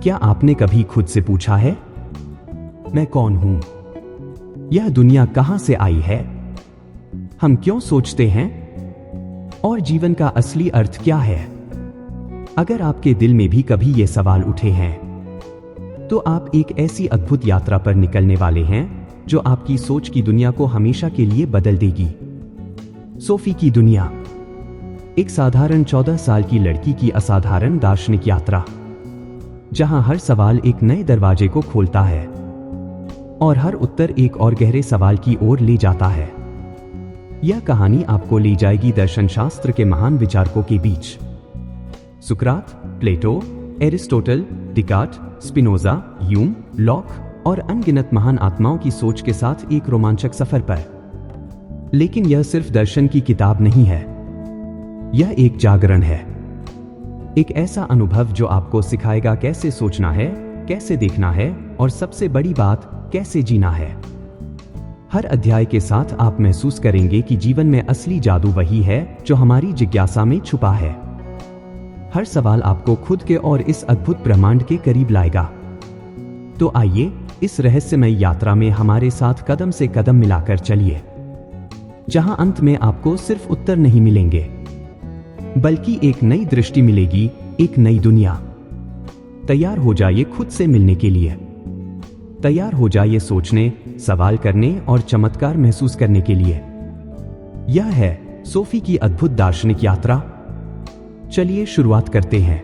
क्या आपने कभी खुद से पूछा है, मैं कौन हूं? यह दुनिया कहां से आई है? हम क्यों सोचते हैं? और जीवन का असली अर्थ क्या है? अगर आपके दिल में भी कभी ये सवाल उठे हैं, तो आप एक ऐसी अद्भुत यात्रा पर निकलने वाले हैं जो आपकी सोच की दुनिया को हमेशा के लिए बदल देगी। सोफी की दुनिया, एक साधारण 14 साल की लड़की की असाधारण दार्शनिक यात्रा, जहां हर सवाल एक नए दरवाजे को खोलता है और हर उत्तर एक और गहरे सवाल की ओर ले जाता है। यह कहानी आपको ले जाएगी दर्शन शास्त्र के महान विचारकों के बीच। सुकरात, Plato, Aristotle, Descartes, Spinoza, Hume, Locke और अनगिनत महान आत्माओं की सोच के साथ एक रोमांचक सफर पर। लेकिन यह सिर्फ दर्शन की किताब नहीं है, यह एक जागरण है, एक ऐसा अनुभव जो आपको सिखाएगा कैसे सोचना है, कैसे देखना है और सबसे बड़ी बात, कैसे जीना है। हर अध्याय के साथ आप महसूस करेंगे कि जीवन में असली जादू वही है जो हमारी जिज्ञासा में छुपा है। हर सवाल आपको खुद के और इस अद्भुत ब्रह्मांड के करीब लाएगा। तो आइए इस रहस्यमय यात्रा में हमारे साथ कदम से कदम मिलाकर चलिए, जहां अंत में आपको सिर्फ उत्तर नहीं मिलेंगे, बल्कि एक नई दृष्टि मिलेगी, एक नई दुनिया। तैयार हो जाइए खुद से मिलने के लिए। तैयार हो जाइए सोचने, सवाल करने और चमत्कार महसूस करने के लिए। यह है सोफी की अद्भुत दार्शनिक यात्रा। चलिए शुरुआत करते हैं।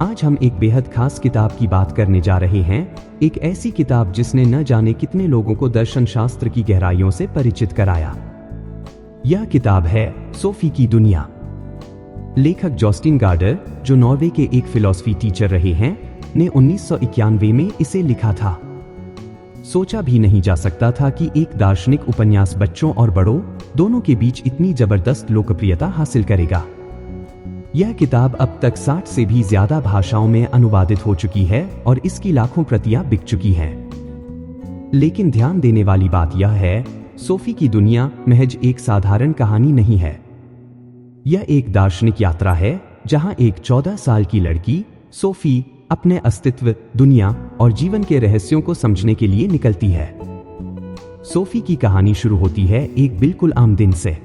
आज हम एक बेहद खास किताब की बात करने जा रहे हैं, एक ऐसी किताब जिसने न जाने कितने लोगों को दर्शन शास्त्र की गहराइयों से परिचित कराया। यह किताब है सोफी की दुनिया। लेखक जॉस्टिन गार्डर, जो नॉर्वे के एक फिलॉसफी टीचर रहे हैं, ने 1991 में इसे लिखा था। सोचा भी नहीं जा सकता था कि एक दार्शनिक उपन्यास बच्चों और बड़ों दोनों के बीच इतनी जबरदस्त लोकप्रियता हासिल करेगा। यह किताब अब तक 60 से भी ज्यादा भाषाओं में अनुवादित हो चुकी है और इसकी लाखों प्रतियां बिक चुकी हैं। लेकिन ध्यान देने वाली बात यह है, सोफी की दुनिया महज एक साधारण कहानी नहीं है। यह एक दार्शनिक यात्रा है जहां एक 14 साल की लड़की सोफी अपने अस्तित्व, दुनिया और जीवन के रहस्यों को समझने के लिए निकलती है। सोफी की कहानी शुरू होती है एक बिल्कुल आम दिन से।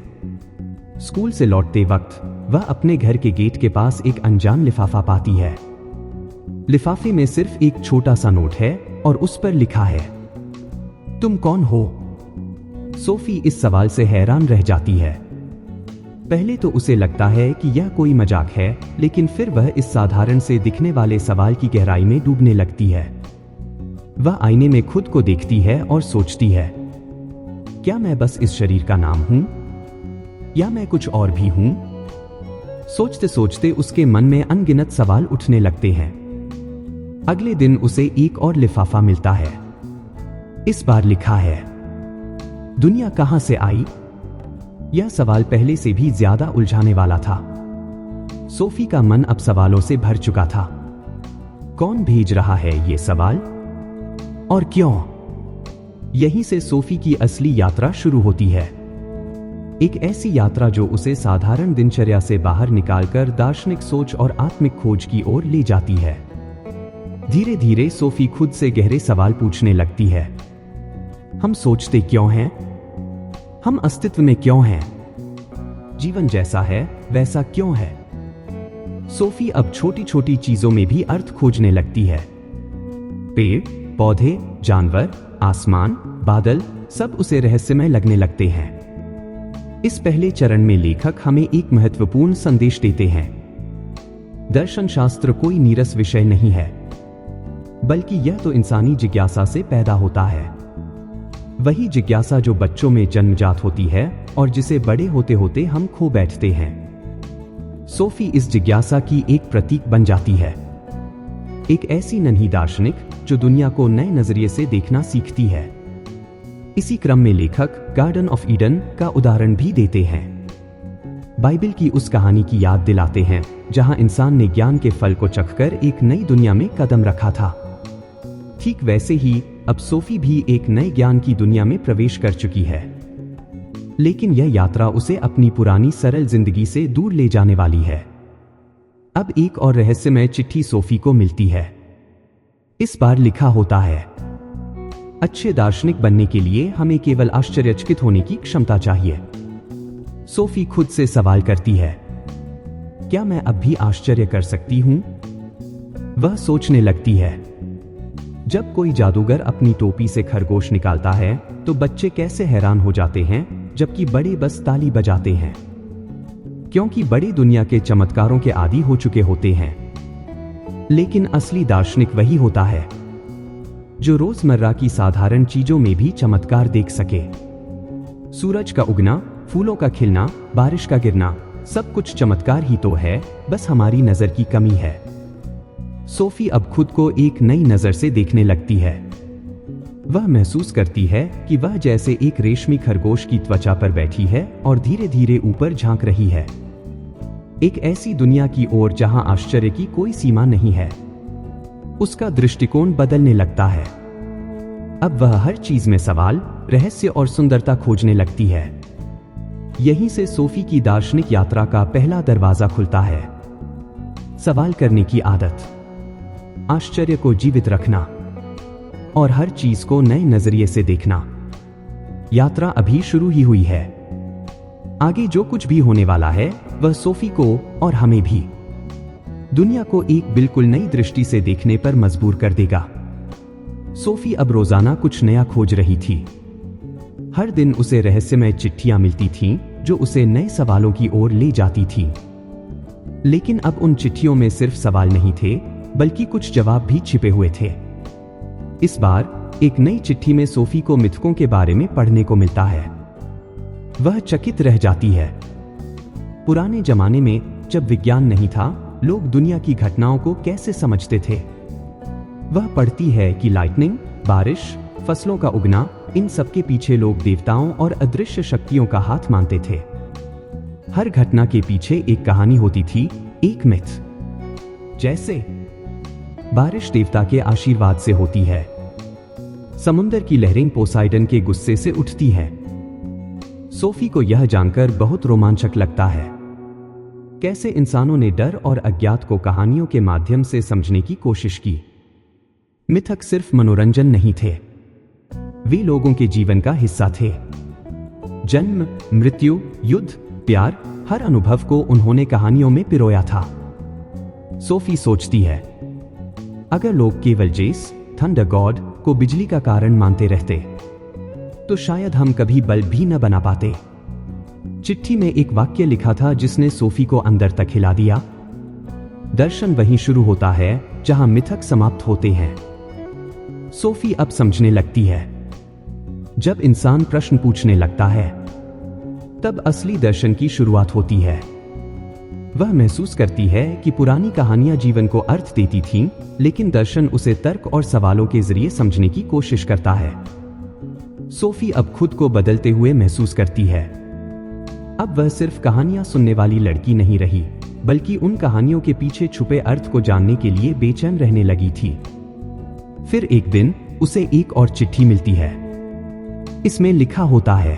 स्कूल से लौटते वक्त वह अपने घर के गेट के पास एक अनजान लिफाफा पाती है। लिफाफे में सिर्फ एक छोटा सा नोट है और उस पर लिखा है, तुम कौन हो? सोफी इस सवाल से हैरान रह जाती है। पहले तो उसे लगता है कि यह कोई मजाक है, लेकिन फिर वह इस साधारण से दिखने वाले सवाल की गहराई में डूबने लगती है। वह आईने में खुद को देखती है और सोचती है, क्या मैं बस इस शरीर का नाम हूं, या मैं कुछ और भी हूं? सोचते सोचते उसके मन में अनगिनत सवाल उठने लगते हैं। अगले दिन उसे एक और लिफाफा मिलता है। इस बार लिखा है, दुनिया कहां से आई? यह सवाल पहले से भी ज्यादा उलझाने वाला था। सोफी का मन अब सवालों से भर चुका था। कौन भेज रहा है ये सवाल, और क्यों? यहीं से सोफी की असली यात्रा शुरू होती है। एक ऐसी यात्रा जो उसे साधारण दिनचर्या से बाहर निकालकर दार्शनिक सोच और आत्मिक खोज की ओर ले जाती है। धीरे धीरे सोफी खुद से गहरे सवाल पूछने लगती है। हम सोचते क्यों हैं? हम अस्तित्व में क्यों हैं? जीवन जैसा है वैसा क्यों है? सोफी अब छोटी छोटी चीजों में भी अर्थ खोजने लगती है। पेड़, पौधे, जानवर, आसमान, बादल, सब उसे रहस्यमय लगने लगते हैं। इस पहले चरण में लेखक हमें एक महत्वपूर्ण संदेश देते हैं। दर्शन शास्त्र कोई नीरस विषय नहीं है, बल्कि यह तो इंसानी जिज्ञासा से पैदा होता है। वही जिज्ञासा जो बच्चों में जन्मजात होती है और जिसे बड़े होते होते हम खो बैठते हैं। सोफी इस जिज्ञासा की एक प्रतीक बन जाती है, एक ऐसी नन्ही दार्शनिक जो दुनिया को नए नजरिए से देखना सीखती है। इसी क्रम में लेखक गार्डन ऑफ ईडन का उदाहरण भी देते हैं। बाइबल की उस कहानी की याद दिलाते हैं जहां इंसान ने ज्ञान के फल को चखकर एक नई दुनिया में कदम रखा था। ठीक वैसे ही अब सोफी भी एक नए ज्ञान की दुनिया में प्रवेश कर चुकी है। लेकिन यह यात्रा उसे अपनी पुरानी सरल जिंदगी से दूर ले जाने वाली है। अब एक और रहस्यमय चिट्ठी सोफी को मिलती है। इस बार लिखा होता है, अच्छे दार्शनिक बनने के लिए हमें केवल आश्चर्यचकित होने की क्षमता चाहिए। सोफी खुद से सवाल करती है, क्या मैं अब भी आश्चर्य कर सकती हूं? वह सोचने लगती है, जब कोई जादूगर अपनी टोपी से खरगोश निकालता है तो बच्चे कैसे हैरान हो जाते हैं, जबकि बड़े बस ताली बजाते हैं, क्योंकि बड़े दुनिया के चमत्कारों के आदी हो चुके होते हैं। लेकिन असली दार्शनिक वही होता है जो रोजमर्रा की साधारण चीजों में भी चमत्कार देख सके। सूरज का उगना, फूलों का खिलना, बारिश का गिरना, सब कुछ चमत्कार ही तो है, बस हमारी नजर की कमी है। सोफी अब खुद को एक नई नजर से देखने लगती है। वह महसूस करती है कि वह जैसे एक रेशमी खरगोश की त्वचा पर बैठी है और धीरे धीरे ऊपर झांक रही है, एक ऐसी दुनिया की ओर जहां आश्चर्य की कोई सीमा नहीं है। उसका दृष्टिकोण बदलने लगता है। अब वह हर चीज में सवाल, रहस्य और सुंदरता खोजने लगती है। यहीं से सोफी की दार्शनिक यात्रा का पहला दरवाजा खुलता है। सवाल करने की आदत, आश्चर्य को जीवित रखना और हर चीज को नए नजरिए से देखना। यात्रा अभी शुरू ही हुई है। आगे जो कुछ भी होने वाला है वह सोफी को और हमें भी दुनिया को एक बिल्कुल नई दृष्टि से देखने पर मजबूर कर देगा। सोफी अब रोजाना कुछ नया खोज रही थी। हर दिन उसे रहस्यमय चिट्ठियां मिलती थीं जो उसे नए सवालों की ओर ले जाती थीं। लेकिन अब उन चिट्ठियों में सिर्फ सवाल नहीं थे, बल्कि कुछ जवाब भी छिपे हुए थे। इस बार एक नई चिट्ठी में सोफी को मिथकों के बारे में पढ़ने को मिलता है। वह चकित रह जाती है। पुराने जमाने में जब विज्ञान नहीं था, लोग दुनिया की घटनाओं को कैसे समझते थे। वह पढ़ती है कि लाइटनिंग, बारिश, फसलों का उगना, इन सब के पीछे लोग देवताओं और अदृश्य शक्तियों का हाथ मानते थे। हर घटना के पीछे एक कहानी होती थी, एक मिथ। जैसे बारिश देवता के आशीर्वाद से होती है, समुद्र की लहरें पोसाइडन के गुस्से से उठती है। सोफी को यह जानकर बहुत रोमांचक लगता है, कैसे इंसानों ने डर और अज्ञात को कहानियों के माध्यम से समझने की कोशिश की। मिथक सिर्फ मनोरंजन नहीं थे, वे लोगों के जीवन का हिस्सा थे। जन्म, मृत्यु, युद्ध, प्यार, हर अनुभव को उन्होंने कहानियों में पिरोया था। सोफी सोचती है, अगर लोग केवल जेस, थंडर गॉड को बिजली का कारण मानते रहते तो शायद हम कभी बल्ब भी न बना पाते। चिट्ठी में एक वाक्य लिखा था जिसने सोफी को अंदर तक हिला दिया। दर्शन वहीं शुरू होता है जहां मिथक समाप्त होते हैं। सोफी अब समझने लगती है, जब इंसान प्रश्न पूछने लगता है तब असली दर्शन की शुरुआत होती है। वह महसूस करती है कि पुरानी कहानियां जीवन को अर्थ देती थीं, लेकिन दर्शन उसे तर्क और सवालों के जरिए समझने की कोशिश करता है। सोफी अब खुद को बदलते हुए महसूस करती है। अब वह सिर्फ कहानियां सुनने वाली लड़की नहीं रही, बल्कि उन कहानियों के पीछे छुपे अर्थ को जानने के लिए बेचैन रहने लगी थी। फिर एक दिन उसे एक और चिट्ठी मिलती है। इसमें लिखा होता है,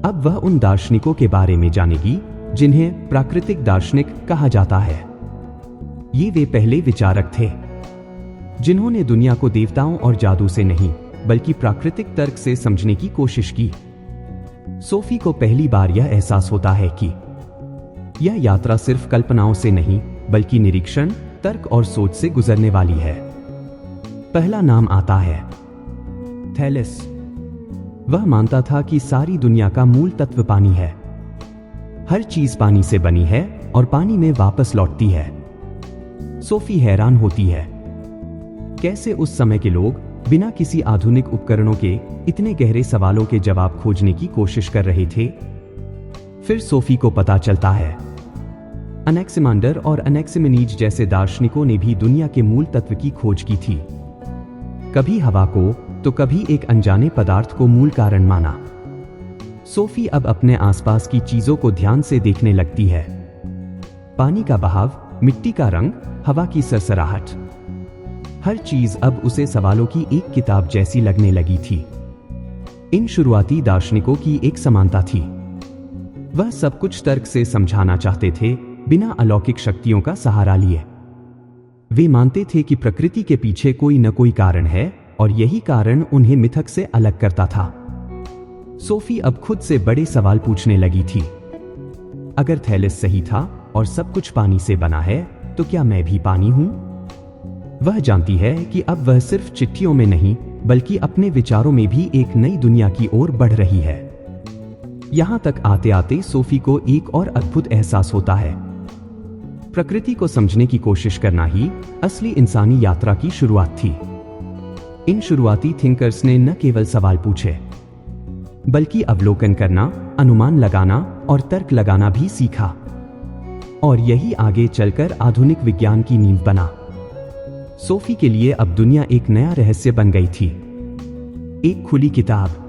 अब वह उन दार्शनिकों के बारे में जानेगी जिन्हें प्राकृतिक दार्शनिक कहा जाता है। ये वे पहले विचारक थे जिन्होंने दुनिया को देवताओं और जादू से नहीं, बल्कि प्राकृतिक तर्क से समझने की कोशिश की। सोफी को पहली बार यह एहसास होता है कि यह यात्रा सिर्फ कल्पनाओं से नहीं, बल्कि निरीक्षण, तर्क और सोच से गुजरने वाली है। पहला नाम आता है थैलेस। वह मानता था कि सारी दुनिया का मूल तत्व पानी है। हर चीज पानी से बनी है और पानी में वापस लौटती है। सोफी हैरान होती है, कैसे उस समय के लोग बिना किसी आधुनिक उपकरणों के इतने गहरे सवालों के जवाब खोजने की कोशिश कर रहे थे। फिर सोफी को पता चलता है, अनेक्सिमांडर और अनेक्सिमेनीज जैसे दार्शनिकों ने भी दुनिया के मूल तत्व की खोज की थी। कभी हवा को तो कभी एक अनजाने पदार्थ को मूल कारण माना। सोफी अब अपने आसपास की चीजों को ध्यान से देखने लगती है। पानी का बहाव, मिट्टी का रंग, हवा की सरसराहट, हर चीज अब उसे सवालों की एक किताब जैसी लगने लगी थी। इन शुरुआती दार्शनिकों की एक समानता थी, वह सब कुछ तर्क से समझाना चाहते थे, बिना अलौकिक शक्तियों का सहारा लिए। वे मानते थे कि प्रकृति के पीछे कोई न कोई कारण है और यही कारण उन्हें मिथक से अलग करता था। सोफी अब खुद से बड़े सवाल पूछने लगी थी। अगर थैलेस सही था और सब कुछ पानी से बना है, तो क्या मैं भी पानी हूं? वह जानती है कि अब वह सिर्फ चिट्ठियों में नहीं, बल्कि अपने विचारों में भी एक नई दुनिया की ओर बढ़ रही है। यहां तक आते आते सोफी को एक और अद्भुत एहसास होता है। प्रकृति को समझने की कोशिश करना ही असली इंसानी यात्रा की शुरुआत थी। इन शुरुआती थिंकर्स ने न केवल सवाल पूछे, बल्कि अवलोकन करना, अनुमान लगाना और तर्क लगाना भी सीखा। और यही आगे चलकर आधुनिक विज्ञान की नींव बना। सोफी के लिए अब दुनिया एक नया रहस्य बन गई थी, एक खुली किताब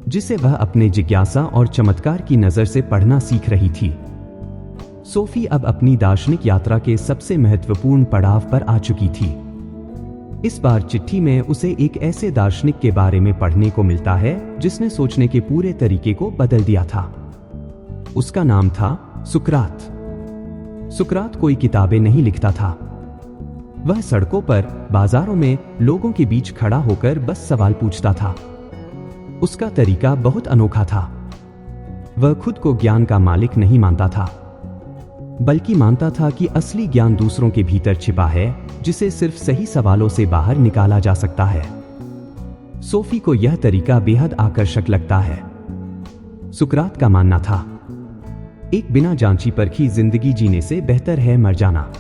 जिसे वह अपने जिज्ञासा और चमत्कार की नजर से पढ़ना सीख रही थी। सोफी अब अपनी दार्शनिक यात्रा के सबसे महत्वपूर्ण पड़ाव पर आ चुकी थी। इस बार चिट्ठी में उसे एक ऐसे दार्शनिक के बारे में पढ़ने को मिलता है जिसने सोचने के पूरे तरीके को बदल दिया था। उसका नाम था सुकरात। सुकरात कोई किताबें नहीं लिखता था। वह सड़कों पर, बाजारों में लोगों के बीच खड़ा होकर बस सवाल पूछता था। उसका तरीका बहुत अनोखा था। वह खुद को ज्ञान का मालिक नहीं मानता था, बल्कि मानता था कि असली ज्ञान दूसरों के भीतर छिपा है, जिसे सिर्फ सही सवालों से बाहर निकाला जा सकता है। सोफी को यह तरीका बेहद आकर्षक लगता है। सुकरात का मानना था, एक बिना जांची परखी जिंदगी जीने से बेहतर है मर जाना।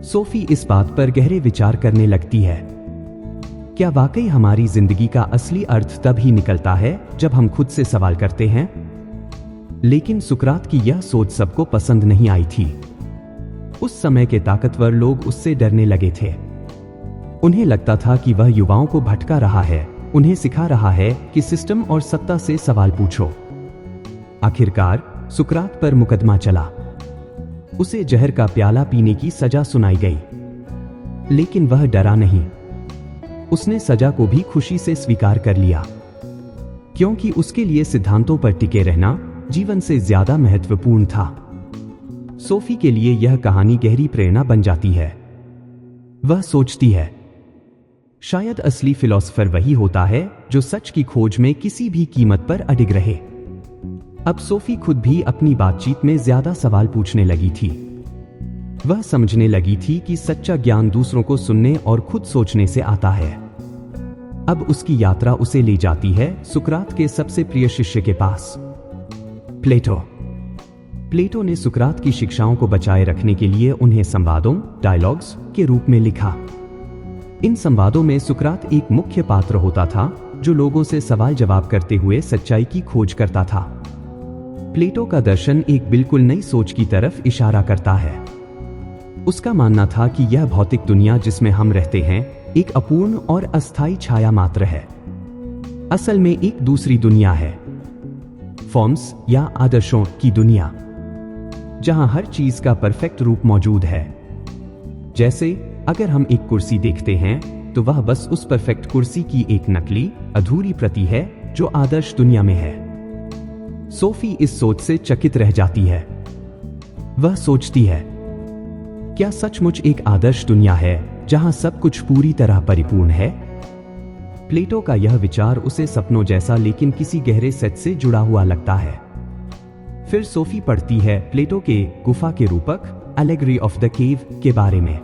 सोफी इस बात पर गहरे विचार करने लगती है। क्या वाकई हमारी जिंदगी का असली अर्थ तब ही निकलता है जब हम खुद से सवाल करते हैं? लेकिन सुकरात की यह सोच सबको पसंद नहीं आई थी। उस समय के ताकतवर लोग उससे डरने लगे थे। उन्हें लगता था कि वह युवाओं को भटका रहा है, उन्हें सिखा रहा है कि सिस्टम और सत्ता से सवाल पूछो। आखिरकार सुकरात पर मुकदमा चला। उसे जहर का प्याला पीने की सजा सुनाई गई, लेकिन वह डरा नहीं। उसने सजा को भी खुशी से स्वीकार कर लिया, क्योंकि उसके लिए सिद्धांतों पर टिके रहना जीवन से ज्यादा महत्वपूर्ण था। सोफी के लिए यह कहानी गहरी प्रेरणा बन जाती है। वह सोचती है, शायद असली फिलॉसफर वही होता है जो सच की खोज में किसी भी कीमत पर अडिग रहे। अब सोफी खुद भी अपनी बातचीत में ज्यादा सवाल पूछने लगी थी। वह समझने लगी थी कि सच्चा ज्ञान दूसरों को सुनने और खुद सोचने से आता है। अब उसकी यात्रा उसे ले जाती है सुकरात के सबसे प्रिय शिष्य के पास, प्लेटो। प्लेटो ने सुकरात की शिक्षाओं को बचाए रखने के लिए उन्हें संवादों, डायलॉग्स के रूप में लिखा। इन संवादों में सुकरात एक मुख्य पात्र होता था जो लोगों से सवाल जवाब करते हुए सच्चाई की खोज करता था। प्लेटो का दर्शन एक बिल्कुल नई सोच की तरफ इशारा करता है। उसका मानना था कि यह भौतिक दुनिया जिसमें हम रहते हैं एक अपूर्ण और अस्थायी छाया मात्र है। असल में एक दूसरी दुनिया है, फॉर्म्स या आदर्शों की दुनिया, जहां हर चीज का परफेक्ट रूप मौजूद है। जैसे अगर हम एक कुर्सी देखते हैं तो वह बस उस परफेक्ट कुर्सी की एक नकली, अधूरी प्रति है जो आदर्श दुनिया में है। सोफी इस सोच से चकित रह जाती है। वह सोचती है, क्या सचमुच एक आदर्श दुनिया है जहां सब कुछ पूरी तरह परिपूर्ण है? प्लेटो का यह विचार उसे सपनों जैसा लेकिन किसी गहरे सच से जुड़ा हुआ लगता है। फिर सोफी पढ़ती है प्लेटो के गुफा के रूपक एलेगरी ऑफ द केव के बारे में।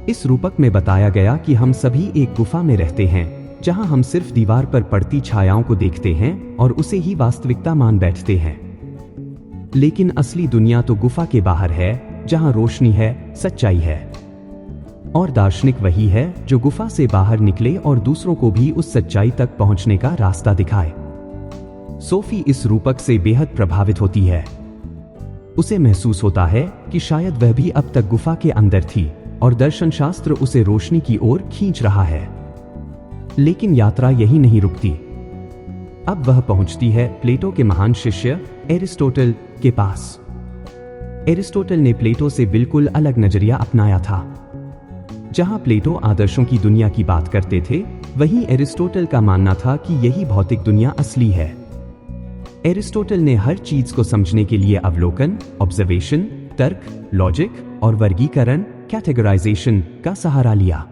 इस रूपक में बताया गया कि हम सभी एक गुफा में रहते हैं जहां हम सिर्फ दीवार पर पड़ती छायाओं को देखते हैं और उसे ही वास्तविकता मान बैठते हैं। लेकिन असली दुनिया तो गुफा के बाहर है, जहां रोशनी है, सच्चाई है। और दार्शनिक वही है जो गुफा से बाहर निकले और दूसरों को भी उस सच्चाई तक पहुंचने का रास्ता दिखाए। सोफी इस रूपक से बेहद प्रभावित होती है। उसे महसूस होता है कि शायद वह भी अब तक गुफा के अंदर थी और दर्शन शास्त्र उसे रोशनी की ओर खींच रहा है। लेकिन यात्रा यही नहीं रुकती। अब वह पहुंचती है प्लेटो के महान शिष्य एरिस्टोटल के पास। एरिस्टोटल ने प्लेटो से बिल्कुल अलग नजरिया अपनाया था। जहां प्लेटो आदर्शों की दुनिया की बात करते थे, वहीं एरिस्टोटल का मानना था कि यही भौतिक दुनिया असली है। एरिस्टोटल ने हर चीज को समझने के लिए अवलोकन, ऑब्जर्वेशन, तर्क, लॉजिक और वर्गीकरण कैटेगराइजेशन का सहारा लिया।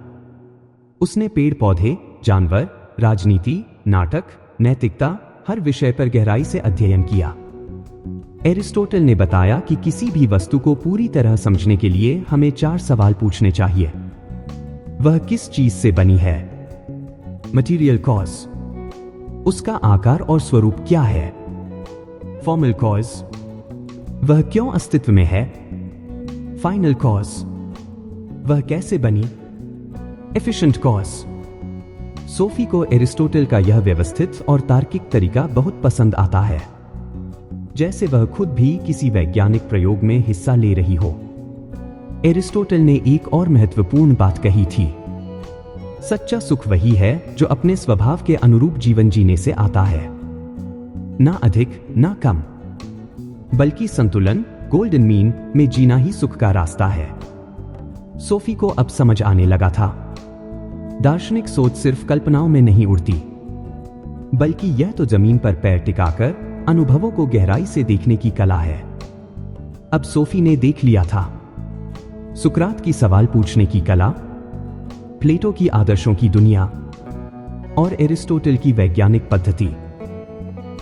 उसने पेड़ पौधे, जानवर, राजनीति, नाटक, नैतिकता, हर विषय पर गहराई से अध्ययन किया। एरिस्टोटल ने बताया कि किसी भी वस्तु को पूरी तरह समझने के लिए हमें 4 सवाल पूछने चाहिए। वह किस चीज से बनी है? Material cause. उसका आकार और स्वरूप क्या है? Formal cause. वह क्यों अस्तित्व में है? Final cause. वह कैसे बनी? Efficient cause. सोफी को एरिस्टोटल का यह व्यवस्थित और तार्किक तरीका बहुत पसंद आता है, जैसे वह खुद भी किसी वैज्ञानिक प्रयोग में हिस्सा ले रही हो। एरिस्टोटल ने एक और महत्वपूर्ण बात कही थी, सच्चा सुख वही है जो अपने स्वभाव के अनुरूप जीवन जीने से आता है, ना अधिक ना कम, बल्कि संतुलन, गोल्डन मीन में जीना ही सुख का रास्ता है। सोफी को अब समझ आने लगा था, दार्शनिक सोच सिर्फ कल्पनाओं में नहीं उड़ती, बल्कि यह तो जमीन पर पैर टिकाकर अनुभवों को गहराई से देखने की कला है। अब सोफी ने देख लिया था सुकरात की सवाल पूछने की कला, प्लेटो की आदर्शों की दुनिया और एरिस्टोटल की वैज्ञानिक पद्धति।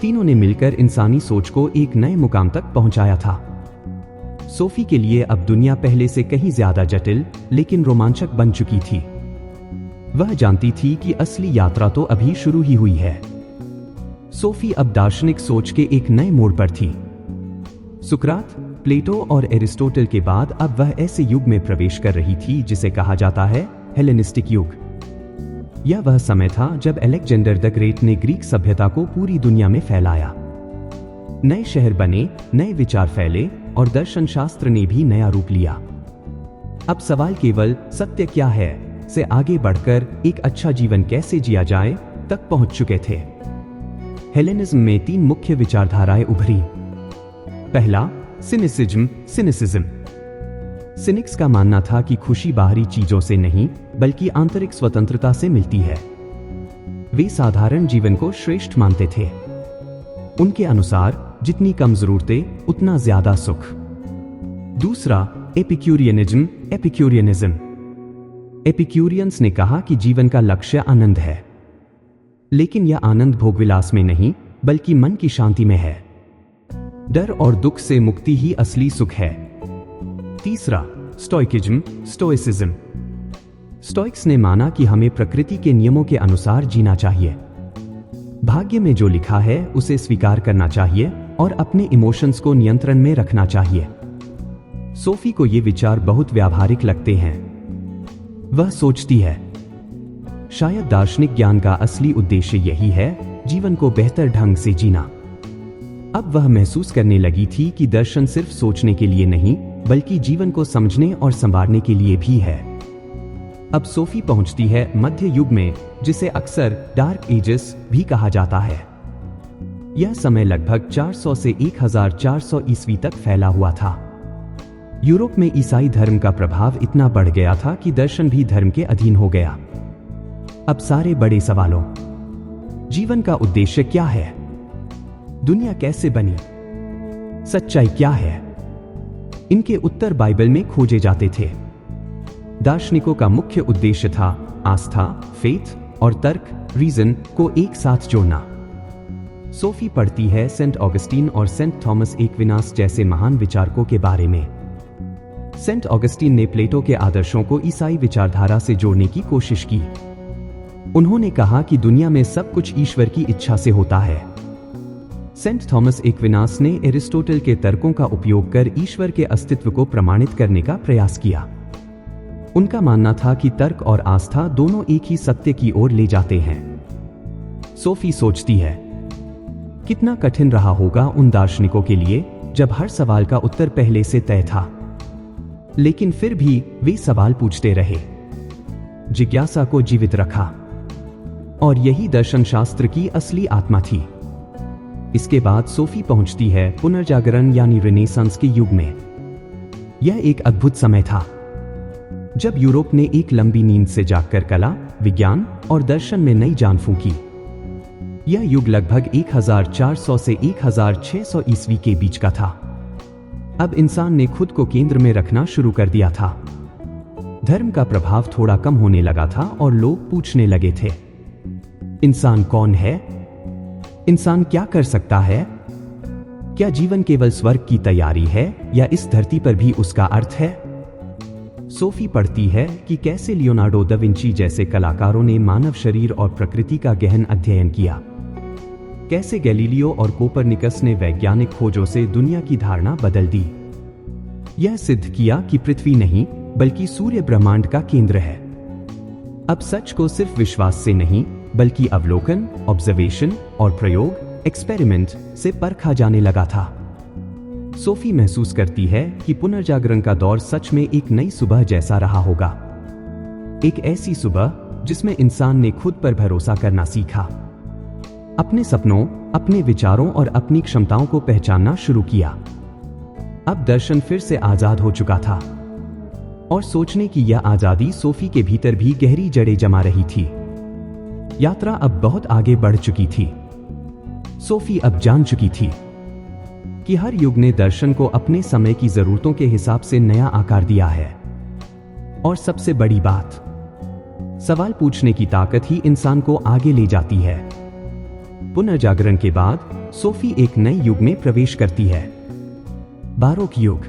तीनों ने मिलकर इंसानी सोच को एक नए मुकाम तक पहुंचाया था। सोफी के लिए अब दुनिया पहले से कहीं ज्यादा जटिल लेकिन रोमांचक बन चुकी थी। वह जानती थी कि असली यात्रा तो अभी शुरू ही हुई है। सोफी अब दार्शनिक सोच के एक नए मोड़ पर थी। सुकरात, प्लेटो और एरिस्टोटल के बाद अब वह ऐसे युग में प्रवेश कर रही थी जिसे कहा जाता है हेलेनिस्टिक युग। यह वह समय था जब अलेक्जेंडर द ग्रेट ने ग्रीक सभ्यता को पूरी दुनिया में फैलाया। नए शहर बने, नए विचार फैले और दर्शन शास्त्र ने भी नया रूप लिया। अब सवाल केवल सत्य क्या है से आगे बढ़कर एक अच्छा जीवन कैसे जिया जाए तक पहुंच चुके थे। हेलेनिज्म में 3 मुख्य विचारधाराएं उभरी। पहला, सिनिसिज्म। सिनिक्स का मानना था कि खुशी बाहरी चीजों से नहीं बल्कि आंतरिक स्वतंत्रता से मिलती है। वे साधारण जीवन को श्रेष्ठ मानते थे। उनके अनुसार जितनी कम जरूरतें उतना ज्यादा सुख। दूसरा, एपिक्यूरियनिज्म। एपिक्यूरियंस ने कहा कि जीवन का लक्ष्य आनंद है, लेकिन यह आनंद भोगविलास में नहीं बल्कि मन की शांति में है। डर और दुख से मुक्ति ही असली सुख है। तीसरा, स्टोइसिज्म। स्टोइक्स ने माना कि हमें प्रकृति के नियमों के अनुसार जीना चाहिए। भाग्य में जो लिखा है उसे स्वीकार करना चाहिए और अपने इमोशंस को नियंत्रण में रखना चाहिए। सोफी को ये विचार बहुत व्यावहारिक लगते हैं। वह सोचती है, शायद दार्शनिक ज्ञान का असली उद्देश्य यही है, जीवन को बेहतर ढंग से जीना। अब वह महसूस करने लगी थी कि दर्शन सिर्फ सोचने के लिए नहीं बल्कि जीवन को समझने और संवारने के लिए भी है। अब सोफी पहुंचती है मध्य युग में, जिसे अक्सर डार्क एजेस भी कहा जाता है। यह समय लगभग 400 से 1400 ईस्वी तक फैला हुआ था। यूरोप में ईसाई धर्म का प्रभाव इतना बढ़ गया था कि दर्शन भी धर्म के अधीन हो गया। अब सारे बड़े सवालों, जीवन का उद्देश्य क्या है, दुनिया कैसे बनी, सच्चाई क्या है, इनके उत्तर बाइबल में खोजे जाते थे। दार्शनिकों का मुख्य उद्देश्य था आस्था, फेथ और तर्क, रीजन को एक साथ जोड़ना। सोफी पढ़ती है सेंट ऑगस्टीन और सेंट थॉमस एक्विनास जैसे महान विचारकों के बारे में। सेंट ऑगस्टीन ने प्लेटो के आदर्शों को ईसाई विचारधारा से जोड़ने की कोशिश की। उन्होंने कहा कि दुनिया में सब कुछ ईश्वर की इच्छा से होता है। सेंट थॉमस एक्विनास ने एरिस्टोटल के तर्कों का उपयोग कर ईश्वर के अस्तित्व को प्रमाणित करने का प्रयास किया। उनका मानना था कि तर्क और आस्था दोनों एक ही सत्य की ओर ले जाते हैं। सोफी सोचती है, कितना कठिन रहा होगा उन दार्शनिकों के लिए जब हर सवाल का उत्तर पहले से तय था, लेकिन फिर भी वे सवाल पूछते रहे, जिज्ञासा को जीवित रखा। और यही दर्शन शास्त्र की असली आत्मा थी। इसके बाद सोफी पहुंचती है पुनर्जागरण यानी रेनेसांस के युग में। यह एक अद्भुत समय था जब यूरोप ने एक लंबी नींद से जागकर कला, विज्ञान और दर्शन में नई जान फूंकी। यह युग लगभग 1400 से 1600 ईस्वी के बीच का था। अब इंसान ने खुद को केंद्र में रखना शुरू कर दिया था। धर्म का प्रभाव थोड़ा कम होने लगा था और लोग पूछने लगे थे, इंसान कौन है? इंसान क्या कर सकता है? क्या जीवन केवल स्वर्ग की तैयारी है या इस धरती पर भी उसका अर्थ है? सोफी पढ़ती है कि कैसे लियोनार्डो दा विंची जैसे कलाकारों ने मानव शरीर और प्रकृति का गहन अध्ययन किया, कैसे गैलीलियो और कोपरनिकस ने वैज्ञानिक खोजों से दुनिया की धारणा बदल दी, यह सिद्ध किया कि पृथ्वी नहीं बल्कि सूर्य ब्रह्मांड का केंद्र है। अब सच को सिर्फ विश्वास से नहीं बल्कि अवलोकन, ऑब्जर्वेशन और प्रयोग, एक्सपेरिमेंट से परखा जाने लगा था। सोफी महसूस करती है कि पुनर्जागरण का दौर सच में एक नई सुबह जैसा रहा होगा, एक ऐसी सुबह जिसमें इंसान ने खुद पर भरोसा करना सीखा, अपने सपनों, अपने विचारों और अपनी क्षमताओं को पहचानना शुरू किया। अब दर्शन फिर से आजाद हो चुका था और सोचने की यह आजादी सोफी के भीतर भी गहरी जड़ें जमा रही थी। यात्रा अब बहुत आगे बढ़ चुकी थी। सोफी अब जान चुकी थी कि हर युग ने दर्शन को अपने समय की जरूरतों के हिसाब से नया आकार दिया है। और सबसे बड़ी बात, सवाल पूछने की ताकत ही इंसान को आगे ले जाती है। पुनर्जागरण के बाद सोफी एक नए युग में प्रवेश करती है, बारोक युग।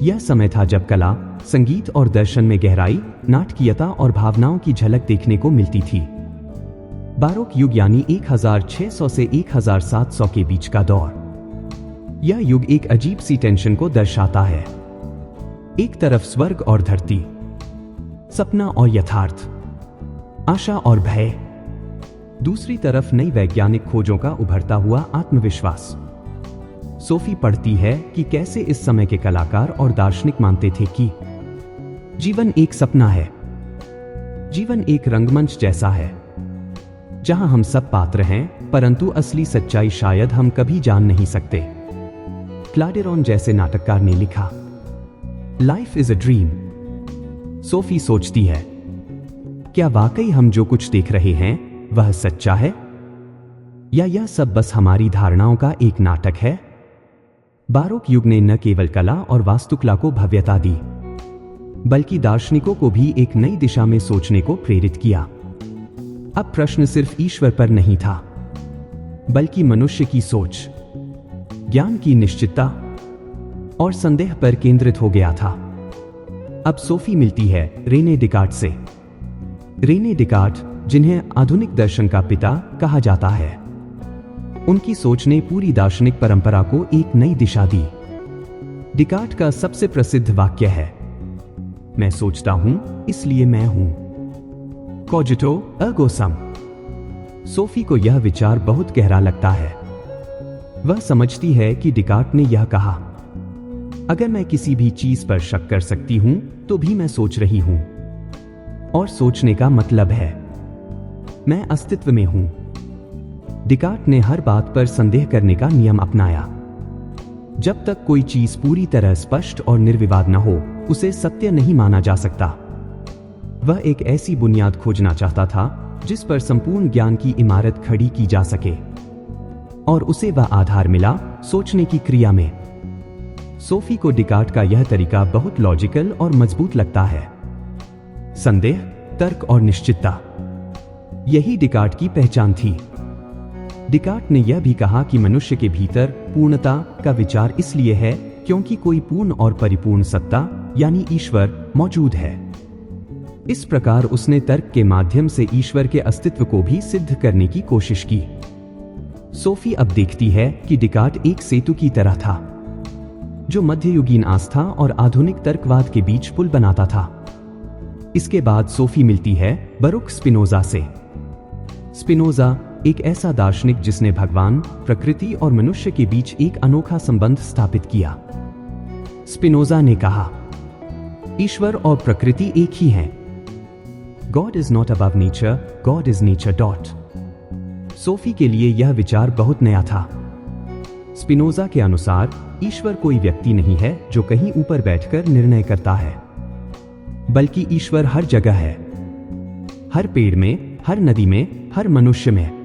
यह समय था जब कला, संगीत और दर्शन में गहराई, नाटकीयता और भावनाओं की झलक देखने को मिलती थी। बारोक युग यानी 1600 से 1700 के बीच का दौर। यह युग एक अजीब सी टेंशन को दर्शाता है। एक तरफ स्वर्ग और धरती, सपना और यथार्थ, आशा और भय। दूसरी तरफ नई वैज्ञानिक खोजों का उभरता हुआ आत्मविश्वास। सोफी पढ़ती है कि कैसे इस समय के कलाकार और दार्शनिक मानते थे कि जीवन एक सपना है, जीवन एक रंगमंच जैसा है जहां हम सब पात्र हैं, परंतु असली सच्चाई शायद हम कभी जान नहीं सकते। क्लाडेरॉन जैसे नाटककार ने लिखा, life is a dream. Sophie सोचती है, क्या वाकई हम जो कुछ देख रहे हैं वह सच्चा है, या यह सब बस हमारी धारणाओं का एक नाटक है? बारोक युग ने न केवल कला और वास्तुकला को भव्यता दी, बल्कि दार्शनिकों को भी एक नई दिशा में सोचने को प्रेरित किया। अब प्रश्न सिर्फ ईश्वर पर नहीं था, बल्कि मनुष्य की सोच, ज्ञान की निश्चितता और संदेह पर केंद्रित हो गया था। अब सोफी मिलती है रेने डिकार्ट से। रेने डिकार्ट, जिन्हें आधुनिक दर्शन का पिता कहा जाता है, उनकी सोच ने पूरी दार्शनिक परंपरा को एक नई दिशा दी। डिकार्ट का सबसे प्रसिद्ध वाक्य है, मैं सोचता हूं इसलिए मैं हूं। कॉजिटो अर्गो सम। सोफी को यह विचार बहुत गहरा लगता है। वह समझती है कि डिकार्ट ने यह कहा, अगर मैं किसी भी चीज पर शक कर सकती हूं तो भी मैं सोच रही हूं, और सोचने का मतलब है मैं अस्तित्व में हूं। डिकार्ट ने हर बात पर संदेह करने का नियम अपनाया। जब तक कोई चीज पूरी तरह स्पष्ट और निर्विवाद न हो, उसे सत्य नहीं माना जा सकता। वह एक ऐसी बुनियाद खोजना चाहता था जिस पर संपूर्ण ज्ञान की इमारत खड़ी की जा सके, और उसे वह आधार मिला सोचने की क्रिया में। सोफी को डिकार्ट का यह तरीका बहुत लॉजिकल और मजबूत लगता है। संदेह, तर्क और निश्चितता, यही डिकार्ट की पहचान थी। डिकार्ट ने यह भी कहा कि मनुष्य के भीतर पूर्णता का विचार इसलिए है क्योंकि कोई पूर्ण और परिपूर्ण सत्ता यानी ईश्वर मौजूद है। इस प्रकार उसने तर्क के माध्यम से ईश्वर के अस्तित्व को भी सिद्ध करने की कोशिश की। सोफी अब देखती है कि डिकार्ट एक सेतु की तरह था, जो मध्ययुगीन आस्था और आधुनिक तर्कवाद के बीच पुल बनाता था। इसके बाद सोफी मिलती है बरुख स्पिनोजा से। स्पिनोजा एक ऐसा दार्शनिक जिसने भगवान, प्रकृति और मनुष्य के बीच एक अनोखा संबंध स्थापित किया। स्पिनोजा ने कहा, ईश्वर और प्रकृति एक ही हैं। God is not above nature, God is nature dot. Sophie के लिए यह विचार बहुत नया था। स्पिनोजा के अनुसार ईश्वर कोई व्यक्ति नहीं है जो कहीं ऊपर बैठकर निर्णय करता है, बल्कि ईश्वर हर जगह है, हर पेड़ में, हर नदी में, हर मनुष्य में।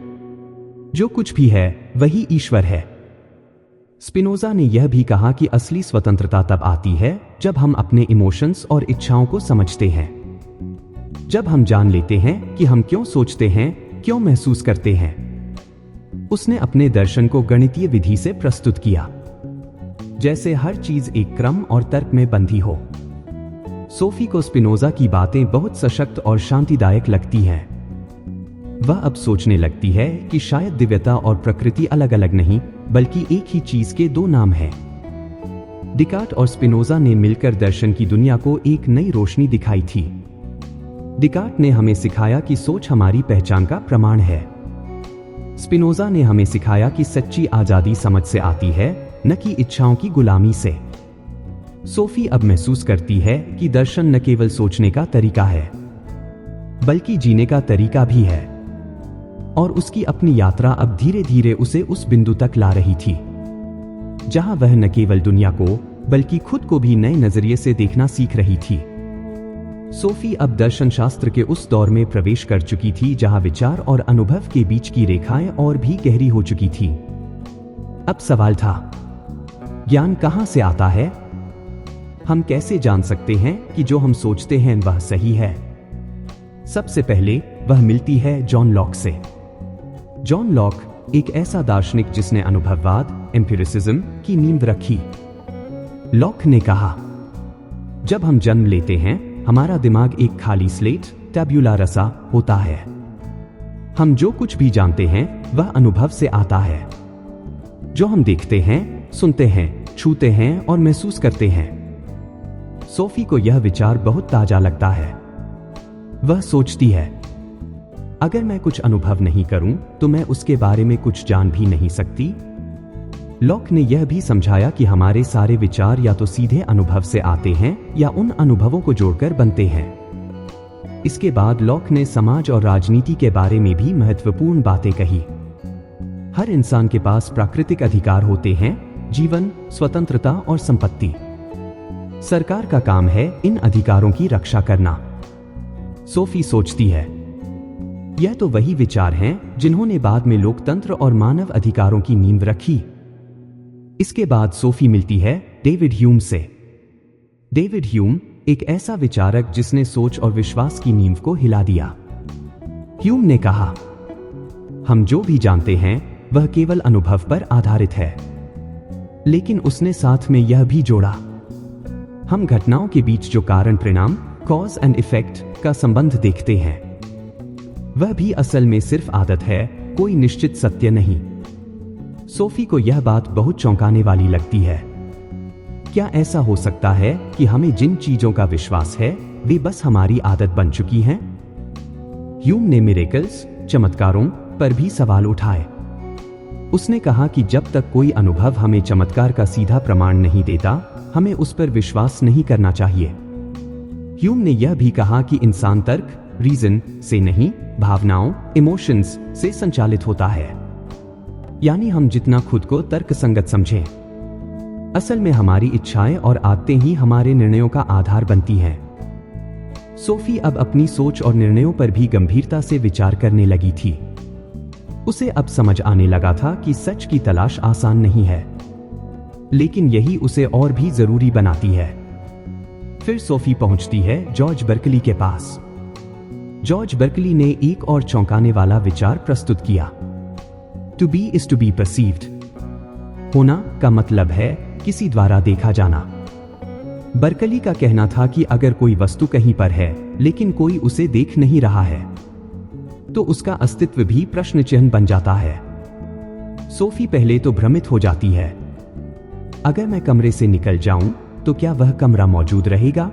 जो कुछ भी है वही ईश्वर है। स्पिनोजा ने यह भी कहा कि असली स्वतंत्रता तब आती है जब हम अपने इमोशंस और इच्छाओं को समझते हैं, जब हम जान लेते हैं कि हम क्यों सोचते हैं, क्यों महसूस करते हैं। उसने अपने दर्शन को गणितीय विधि से प्रस्तुत किया, जैसे हर चीज एक क्रम और तर्क में बंधी हो। सोफी को स्पिनोजा की बातें बहुत सशक्त और शांतिदायक लगती हैं। वह अब सोचने लगती है कि शायद दिव्यता और प्रकृति अलग अलग नहीं, बल्कि एक ही चीज के दो नाम हैं। डिकार्ट और स्पिनोजा ने मिलकर दर्शन की दुनिया को एक नई रोशनी दिखाई थी। डिकार्ट ने हमें सिखाया कि सोच हमारी पहचान का प्रमाण है। स्पिनोजा ने हमें सिखाया कि सच्ची आजादी समझ से आती है, न कि इच्छाओं की गुलामी से। सोफी अब महसूस करती है कि दर्शन न केवल सोचने का तरीका है, बल्कि जीने का तरीका भी है, और उसकी अपनी यात्रा अब धीरे धीरे उसे उस बिंदु तक ला रही थी जहां वह न केवल दुनिया को बल्कि खुद को भी नए नजरिए से देखना सीख रही थी। सोफी अब दर्शन शास्त्र के उस दौर में प्रवेश कर चुकी थी जहां विचार और अनुभव के बीच की रेखाएं और भी गहरी हो चुकी थी। अब सवाल था, ज्ञान कहां से आता है? हम कैसे जान सकते हैं कि जो हम सोचते हैं वह सही है? सबसे पहले वह मिलती है जॉन लॉक से। जॉन लॉक एक ऐसा दार्शनिक जिसने अनुभववाद, एम्पिरिसिज्म की नींव रखी। लॉक ने कहा, जब हम जन्म लेते हैं हमारा दिमाग एक खाली स्लेट, टैब्यूला रसा होता है। हम जो कुछ भी जानते हैं वह अनुभव से आता है। जो हम देखते हैं, सुनते हैं, छूते हैं और महसूस करते हैं। सोफी को यह विचार बहुत ताजा लगता है। वह सोचती है, अगर मैं कुछ अनुभव नहीं करूं तो मैं उसके बारे में कुछ जान भी नहीं सकती। लॉक ने यह भी समझाया कि हमारे सारे विचार या तो सीधे अनुभव से आते हैं या उन अनुभवों को जोड़कर बनते हैं। इसके बाद लॉक ने समाज और राजनीति के बारे में भी महत्वपूर्ण बातें कही। हर इंसान के पास प्राकृतिक अधिकार होते हैं, जीवन, स्वतंत्रता और संपत्ति। सरकार का काम है इन अधिकारों की रक्षा करना। सोफी सोचती है, यह तो वही विचार हैं जिन्होंने बाद में लोकतंत्र और मानव अधिकारों की नींव रखी। इसके बाद सोफी मिलती है डेविड ह्यूम से। डेविड ह्यूम एक ऐसा विचारक जिसने सोच और विश्वास की नींव को हिला दिया। ह्यूम ने कहा, हम जो भी जानते हैं वह केवल अनुभव पर आधारित है। लेकिन उसने साथ में यह भी जोड़ा, हम घटनाओं के बीच जो कारण परिणाम, कॉज एंड इफेक्ट का संबंध देखते हैं, वह भी असल में सिर्फ आदत है, कोई निश्चित सत्य नहीं। सोफी को यह बात बहुत चौंकाने वाली लगती है। क्या ऐसा हो सकता है कि हमें जिन चीजों का विश्वास है वे बस हमारी आदत बन चुकी हैं? ह्यूम ने मिरेकल्स, चमत्कारों पर भी सवाल उठाए। उसने कहा कि जब तक कोई अनुभव हमें चमत्कार का सीधा प्रमाण नहीं देता, हमें उस पर विश्वास नहीं करना चाहिए। ह्यूम ने यह भी कहा कि इंसान तर्क, रीजन से नहीं, भावनाओं, इमोशंस से संचालित होता है। यानी हम जितना खुद को तर्क संगत समझें, असल में हमारी इच्छाएं और आदतें ही हमारे निर्णयों का आधार बनती हैं। सोफी अब अपनी सोच और निर्णयों पर भी गंभीरता से विचार करने लगी थी। उसे अब समझ आने लगा था कि सच की तलाश आसान नहीं है, लेकिन यही उसे और भी जरूरी बनाती है। फिर सोफी पहुंचती है जॉर्ज बर्कली के पास। जॉर्ज बर्कली ने एक और चौंकाने वाला विचार प्रस्तुत किया, to be is to be perceived. होना का मतलब है किसी द्वारा देखा जाना। बर्कली का कहना था कि अगर कोई वस्तु कहीं पर है लेकिन कोई उसे देख नहीं रहा है, तो उसका अस्तित्व भी प्रश्न चिन्ह बन जाता है। सोफी पहले तो भ्रमित हो जाती है, अगर मैं कमरे से निकल जाऊं तो क्या वह कमरा मौजूद रहेगा?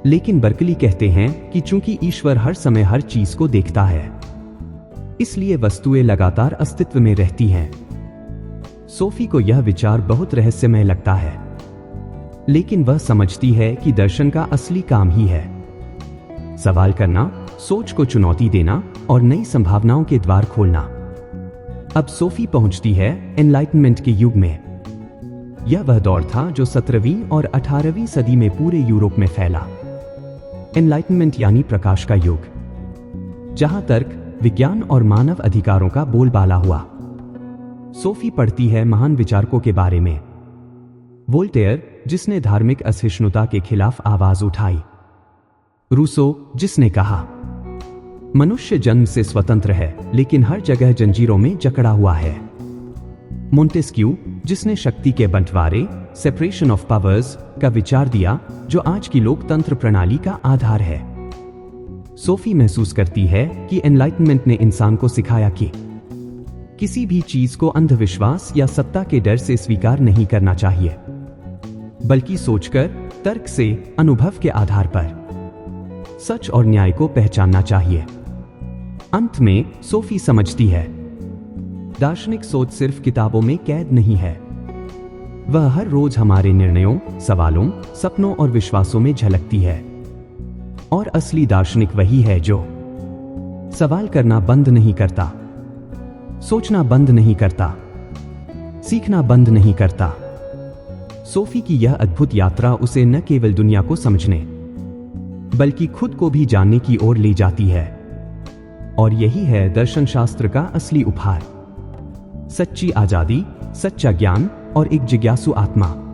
लेकिन बर्कली कहते हैं कि चूंकि ईश्वर हर समय हर चीज को देखता है, इसलिए वस्तुएं लगातार अस्तित्व में रहती हैं। सोफी को यह विचार बहुत रहस्यमय लगता है, लेकिन वह समझती है कि दर्शन का असली काम ही है सवाल करना, सोच को चुनौती देना और नई संभावनाओं के द्वार खोलना। अब सोफी पहुंचती है एनलाइटनमेंट के युग में। यह वह दौर था जो 17वीं और 18वीं सदी में पूरे यूरोप में फैला। एनलाइटनमेंट यानी प्रकाश का युग, जहां तर्क, विज्ञान और मानव अधिकारों का बोलबाला हुआ। सोफी पढ़ती है महान विचारकों के बारे में। वोल्टेयर, जिसने धार्मिक असहिष्णुता के खिलाफ आवाज उठाई। रूसो, जिसने कहा मनुष्य जन्म से स्वतंत्र है लेकिन हर जगह जंजीरों में जकड़ा हुआ है। मोंटेस्क्यू, जिसने शक्ति के बंटवारे सेपरेशन ऑफ पावर्स का विचार दिया जो आज की लोकतंत्र प्रणाली का आधार है। सोफी महसूस करती है कि एनलाइटनमेंट ने इंसान को सिखाया कि किसी भी चीज को अंधविश्वास या सत्ता के डर से स्वीकार नहीं करना चाहिए, बल्कि सोचकर, तर्क से, अनुभव के आधार पर सच और न्याय को पहचानना चाहिए। अंत में सोफी समझती है, दार्शनिक सोच सिर्फ किताबों में कैद नहीं है, वह हर रोज हमारे निर्णयों, सवालों, सपनों और विश्वासों में झलकती है। और असली दार्शनिक वही है जो सवाल करना बंद नहीं करता, सोचना बंद नहीं करता, सीखना बंद नहीं करता। सोफी की यह अद्भुत यात्रा उसे न केवल दुनिया को समझने बल्कि खुद को भी जानने की ओर ले जाती है। और यही है दर्शन शास्त्र का असली उपहार, सच्ची आजादी, सच्चा ज्ञान और एक जिज्ञासु आत्मा।